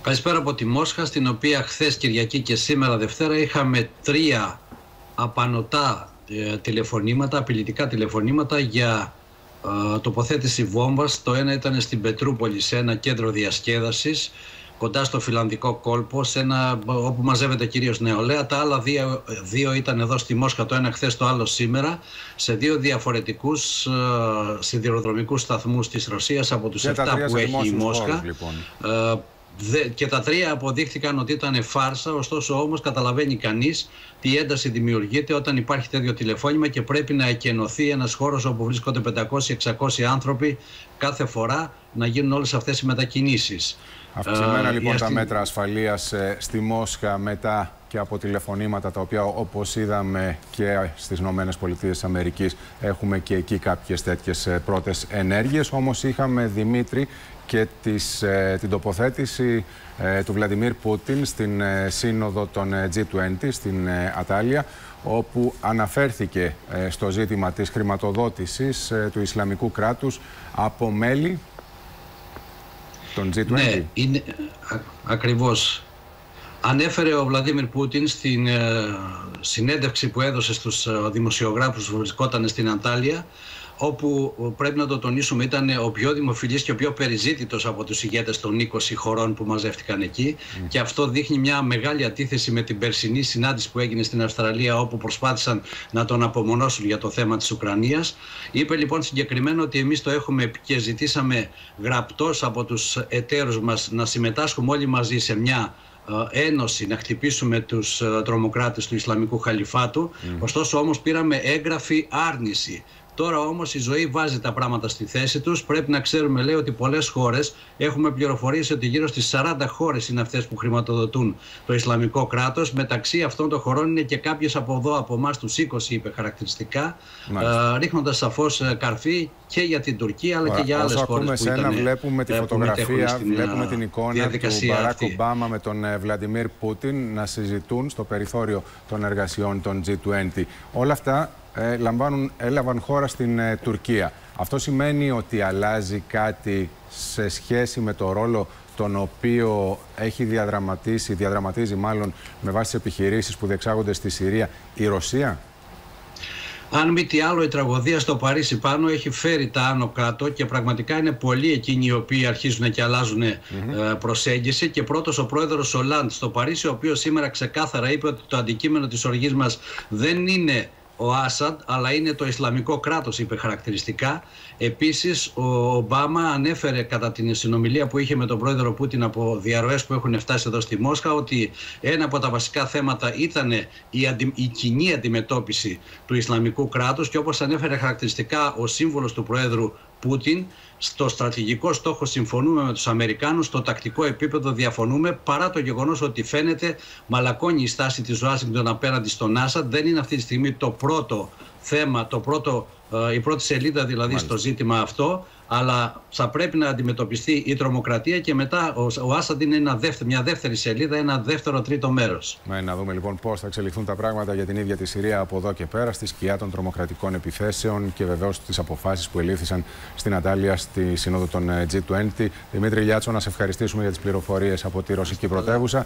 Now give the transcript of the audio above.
Καλησπέρα από τη Μόσχα, στην οποία χθες Κυριακή και σήμερα Δευτέρα είχαμε 3 απανωτά τηλεφωνήματα, απειλητικά τηλεφωνήματα για τοποθέτηση βόμβας. Το ένα ήταν στην Πετρούπολη, σε ένα κέντρο διασκέδασης κοντά στο Φιλανδικό κόλπο, όπου μαζεύεται κυρίως νεολαία. Τα άλλα δύο ήταν εδώ στη Μόσχα, το ένα χθες, το άλλο σήμερα, σε 2 διαφορετικούς σιδηροδρομικούς σταθμούς της Ρωσίας από τους 7 που έχει η Μόσχα. Λοιπόν. Και τα 3 αποδείχθηκαν ότι ήταν φάρσα, ωστόσο όμως καταλαβαίνει κανείς τι ένταση δημιουργείται όταν υπάρχει τέτοιο τηλεφώνημα και πρέπει να εκενωθεί ένας χώρος όπου βρίσκονται 500-600 άνθρωποι κάθε φορά, να γίνουν όλες αυτές οι μετακινήσεις. Αυξημένα λοιπόν τα μέτρα ασφαλείας στη Μόσχα μετά και από τηλεφωνήματα τα οποία, όπως είδαμε και στις ΗΠΑ, έχουμε και εκεί κάποιες τέτοιες πρώτες ενέργειες. Όμως είχαμε, Δημήτρη, και την τοποθέτηση του Βλαντιμίρ Πούτιν στην σύνοδο των G20 στην Αντάλια, όπου αναφέρθηκε στο ζήτημα της χρηματοδότησης του Ισλαμικού κράτους από μέλη των G20. Ναι, είναι ακριβώς. Ανέφερε ο Βλαντίμιρ Πούτιν στην συνέντευξη που έδωσε στους δημοσιογράφους που βρισκόταν στην Αντάλια, όπου πρέπει να το τονίσουμε ήταν ο πιο δημοφιλής και ο πιο περιζήτητος από τους ηγέτες των 20 χωρών που μαζεύτηκαν εκεί. Και αυτό δείχνει μια μεγάλη αντίθεση με την περσινή συνάντηση που έγινε στην Αυστραλία, όπου προσπάθησαν να τον απομονώσουν για το θέμα της Ουκρανίας. Είπε λοιπόν συγκεκριμένα ότι εμείς το έχουμε και ζητήσαμε γραπτός από τους εταίρους μας να συμμετάσχουμε όλοι μαζί σε μια ένωση, να χτυπήσουμε τους τρομοκράτες του Ισλαμικού Χαλιφάτου. Ωστόσο όμως πήραμε έγγραφη άρνηση. Τώρα όμως η ζωή βάζει τα πράγματα στη θέση τους. Πρέπει να ξέρουμε, λέει, ότι πολλές χώρες, έχουμε πληροφορίες ότι γύρω στις 40 χώρες είναι αυτές που χρηματοδοτούν το Ισλαμικό κράτος. Μεταξύ αυτών των χωρών είναι και κάποιες από εδώ, από εμάς τους 20, είπε χαρακτηριστικά, ρίχνοντας σαφώς καρφί και για την Τουρκία αλλά και για άλλες χώρες που ήταν. Βλέπουμε τη φωτογραφία, βλέπουμε την εικόνα του Μπαράκ Ομπάμα με τον Βλαντιμίρ Πούτιν να συζητούν στο περιθώριο των εργασιών των G20. Όλα αυτά έλαβαν χώρα στην Τουρκία. Αυτό σημαίνει ότι αλλάζει κάτι σε σχέση με το ρόλο τον οποίο έχει διαδραματίζει μάλλον με βάση τις επιχειρήσεις που διεξάγονται στη Συρία η Ρωσία? Αν μη τι άλλο, η τραγωδία στο Παρίσι πάνω έχει φέρει τα άνω κάτω και πραγματικά είναι πολλοί εκείνοι οι οποίοι αρχίζουν και αλλάζουν προσέγγιση. Και πρώτος ο πρόεδρος Ολάντ στο Παρίσι, ο οποίος σήμερα ξεκάθαρα είπε ότι το αντικείμενο της οργής μας δεν είναι ο Άσαντ, αλλά είναι το Ισλαμικό κράτος, είπε χαρακτηριστικά. Επίσης, ο Ομπάμα ανέφερε κατά την συνομιλία που είχε με τον πρόεδρο Πούτιν από διαρροές που έχουν φτάσει εδώ στη Μόσχα ότι ένα από τα βασικά θέματα ήταν η κοινή αντιμετώπιση του Ισλαμικού κράτους και, όπως ανέφερε χαρακτηριστικά ο σύμβολος του πρόεδρου Πούτιν, στο στρατηγικό στόχο συμφωνούμε με τους Αμερικάνους, στο τακτικό επίπεδο διαφωνούμε, παρά το γεγονός ότι φαίνεται μαλακώνει η στάση της Ουάσιγκτον απέναντι στον Άσαντ. Δεν είναι αυτή τη στιγμή το πρώτο θέμα, η πρώτη σελίδα δηλαδή στο ζήτημα αυτό, αλλά θα πρέπει να αντιμετωπιστεί η τρομοκρατία και μετά ο Άσαντ είναι μια δεύτερη σελίδα, ένα δεύτερο τρίτο μέρος. Να δούμε λοιπόν πώς θα εξελιχθούν τα πράγματα για την ίδια τη Συρία από εδώ και πέρα, στη σκιά των τρομοκρατικών επιθέσεων και βεβαίως τις αποφάσεις που ελήφθησαν στην Αντάλια στη Σύνοδο των G20. Δημήτρη Λιάτσο, να σε ευχαριστήσουμε για τις πληροφορίες από τη ρωσική πρωτεύουσα.